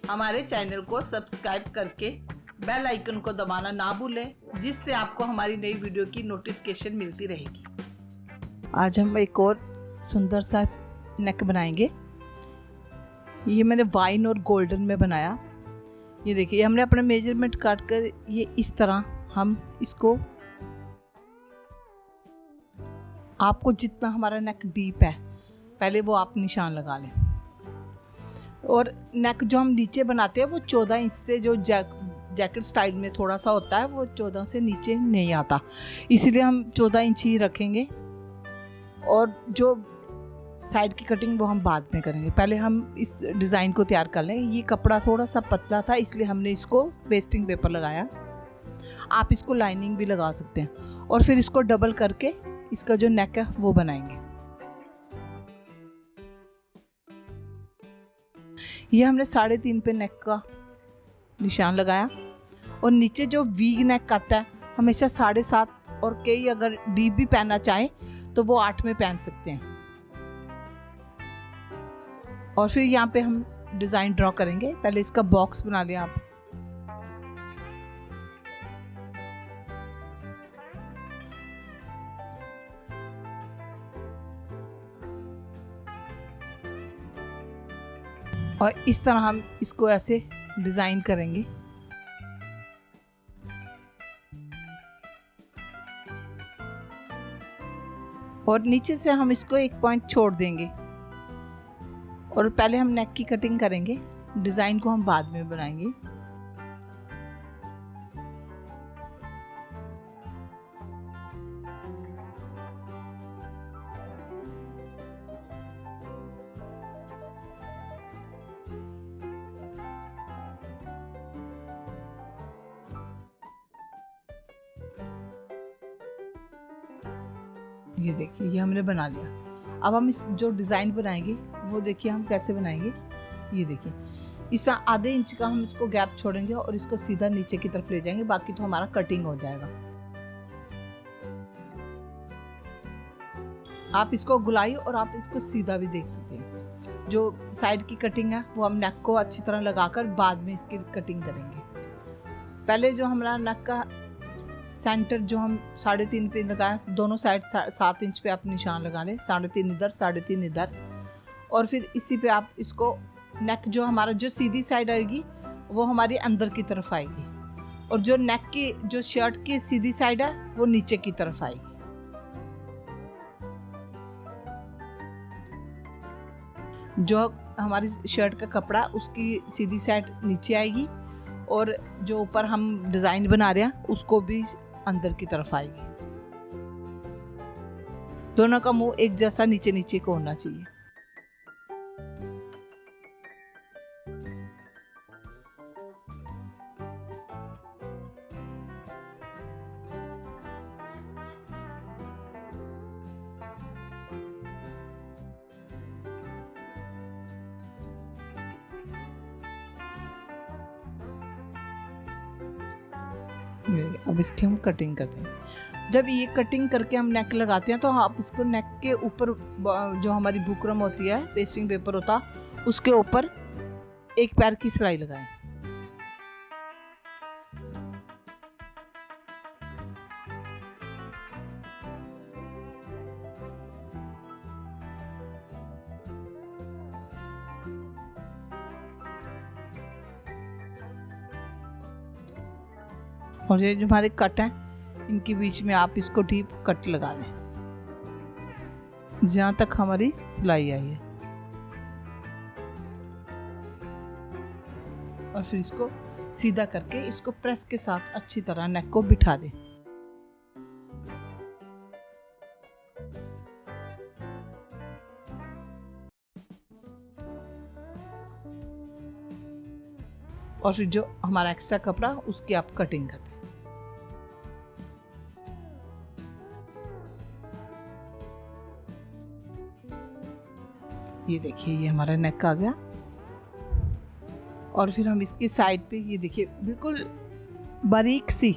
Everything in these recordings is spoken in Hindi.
हमारे चैनल को सब्सक्राइब करके बेल आइकन को दबाना ना भूलें, जिससे आपको हमारी नई वीडियो की नोटिफिकेशन मिलती रहेगी। आज हम एक और सुंदर सा नेक बनाएंगे। ये मैंने वाइन और गोल्डन में बनाया। ये देखिए, हमने अपना मेजरमेंट काट कर ये इस तरह हम इसको, आपको जितना हमारा नेक डीप है पहले वो आप निशान लगा लें। और नेक जो हम नीचे बनाते हैं वो 14 इंच से, जो जैकेट स्टाइल में थोड़ा सा होता है, वो 14 से नीचे नहीं आता, इसलिए हम 14 इंच ही रखेंगे। और जो साइड की कटिंग वो हम बाद में करेंगे। पहले हम इस डिज़ाइन को तैयार कर लें। ये कपड़ा थोड़ा सा पतला था, इसलिए हमने इसको पेस्टिंग पेपर लगाया। आप इसको लाइनिंग भी लगा सकते हैं। और फिर इसको डबल करके इसका जो नेक है वो बनाएंगे। ये हमने 3.5 पे नेक का निशान लगाया। और नीचे जो वी नेक आता है हमेशा 7.5, और कई अगर डीप भी पहनना चाहें तो वो 8 में पहन सकते हैं। और फिर यहाँ पे हम डिज़ाइन ड्रॉ करेंगे। पहले इसका बॉक्स बना लें आप। और इस तरह हम इसको ऐसे डिज़ाइन करेंगे। और नीचे से हम इसको एक पॉइंट छोड़ देंगे। और पहले हम नेक की कटिंग करेंगे, डिज़ाइन को हम बाद में बनाएंगे। ये देखिए, ये हमने बना लिया। अब हम इस जो डिज़ाइन बनाएंगे वो देखिए हम कैसे बनाएंगे। ये देखिए, इस तरह आधे इंच का हम इसको गैप छोड़ेंगे और इसको सीधा नीचे की तरफ ले जाएंगे, बाकी तो हमारा कटिंग हो जाएगा। आप इसको गुलाई और आप इसको सीधा भी देख सकते हैं। जो साइड की कटिंग है वो हम नेक को अच्छी तरह लगाकर बाद में इसकी कटिंग करेंगे। पहले जो हमारा नेक का सेंटर जो हम 3.5 पे लगाया, दोनों साइड 7 इंच पे आप निशान लगा लें। 3.5 इधर, 3.5 इधर। और फिर इसी पे आप इसको नेक जो हमारा जो सीधी साइड आएगी वो हमारी अंदर की तरफ आएगी, और जो नेक की जो शर्ट की सीधी साइड है वो नीचे की तरफ आएगी। जो हमारी शर्ट का कपड़ा उसकी सीधी साइड नीचे आएगी, और जो ऊपर हम डिज़ाइन बना रहे हैं उसको भी अंदर की तरफ आएगी। दोनों का मुंह एक जैसा नीचे नीचे को होना चाहिए। अब इसकी हम कटिंग करते हैं। जब ये कटिंग करके हम नेक लगाते हैं तो आप इसको नेक के ऊपर जो हमारी बुकरम होती है, पेस्टिंग पेपर होता, उसके ऊपर एक पैर की सिलाई लगाएं। और ये जो हमारे कट हैं इनके बीच में आप इसको डीप कट लगा लें जहाँ तक हमारी सिलाई आई है। और फिर इसको सीधा करके इसको प्रेस के साथ अच्छी तरह नेक को बिठा दें। और फिर जो हमारा एक्स्ट्रा कपड़ा उसकी आप कटिंग कर दें। ये देखिए, ये हमारा नेक आ गया। और फिर हम इसकी साइड पे ये देखिए बिल्कुल बारीक सी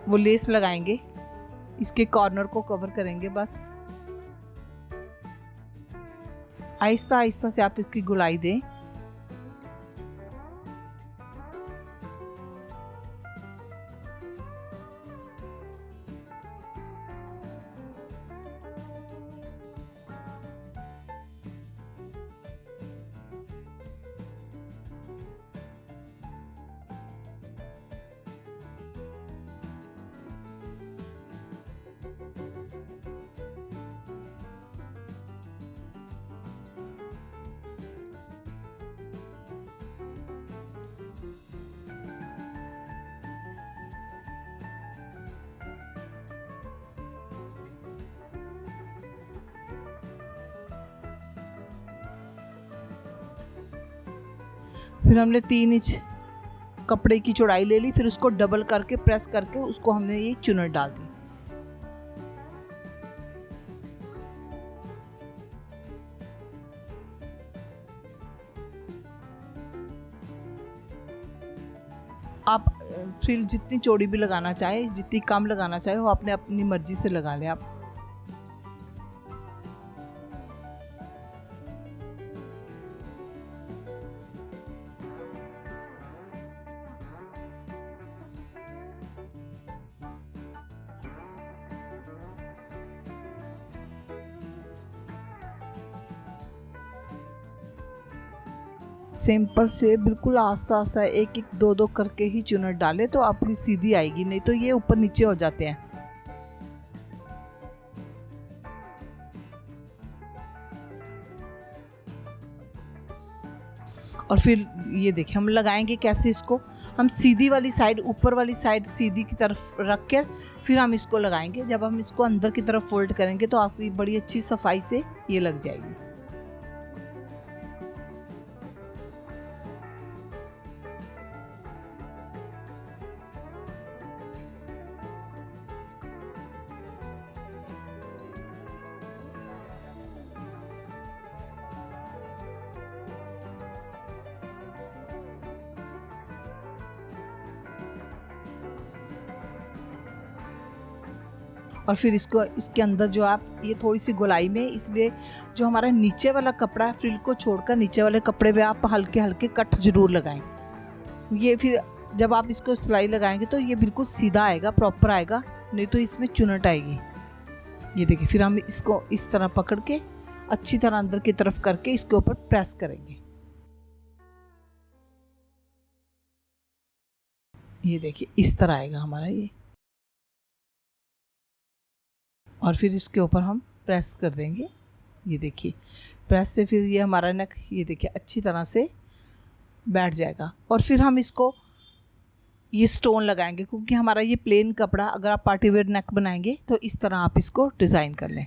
वो लेस लगाएंगे, इसके कॉर्नर को कवर करेंगे। बस आहिस्ता आहिस्ता से आप इसकी गुलाई दें। फिर हमने 3 इंच कपड़े की चौड़ाई ले ली, फिर उसको डबल करके प्रेस करके उसको हमने ये चुनट डाल दी। आप फ्रिल जितनी चौड़ी भी लगाना चाहे, जितनी कम लगाना चाहे, वो आपने अपनी मर्जी से लगा लें आप। सिंपल से बिल्कुल आस्ता आस्ता एक एक दो दो करके ही चुनट डाले तो आपकी सीधी आएगी, नहीं तो ये ऊपर नीचे हो जाते हैं। और फिर ये देखिए हम लगाएंगे कैसे इसको। हम सीधी वाली साइड, ऊपर वाली साइड सीधी की तरफ रख कर फिर हम इसको लगाएंगे। जब हम इसको अंदर की तरफ फोल्ड करेंगे तो आपकी बड़ी अच्छी सफाई से ये लग जाएगी। और फिर इसको इसके अंदर जो आप ये थोड़ी सी गोलाई में, इसलिए जो हमारा नीचे वाला कपड़ा है फ्रिल को छोड़कर नीचे वाले कपड़े पे आप हल्के हल्के कट जरूर लगाएं। ये फिर जब आप इसको सिलाई लगाएंगे तो ये बिल्कुल सीधा आएगा, प्रॉपर आएगा, नहीं तो इसमें चुनट आएगी। ये देखिए फिर हम इसको इस तरह पकड़ के अच्छी तरह अंदर की तरफ करके इसके ऊपर प्रेस करेंगे। ये देखिए इस तरह आएगा हमारा ये। और फिर इसके ऊपर हम प्रेस कर देंगे। ये देखिए प्रेस से फिर ये हमारा नेक ये देखिए अच्छी तरह से बैठ जाएगा। और फिर हम इसको ये स्टोन लगाएंगे, क्योंकि हमारा ये प्लेन कपड़ा, अगर आप पार्टी वेयर नेक बनाएंगे तो इस तरह आप इसको डिज़ाइन कर लें।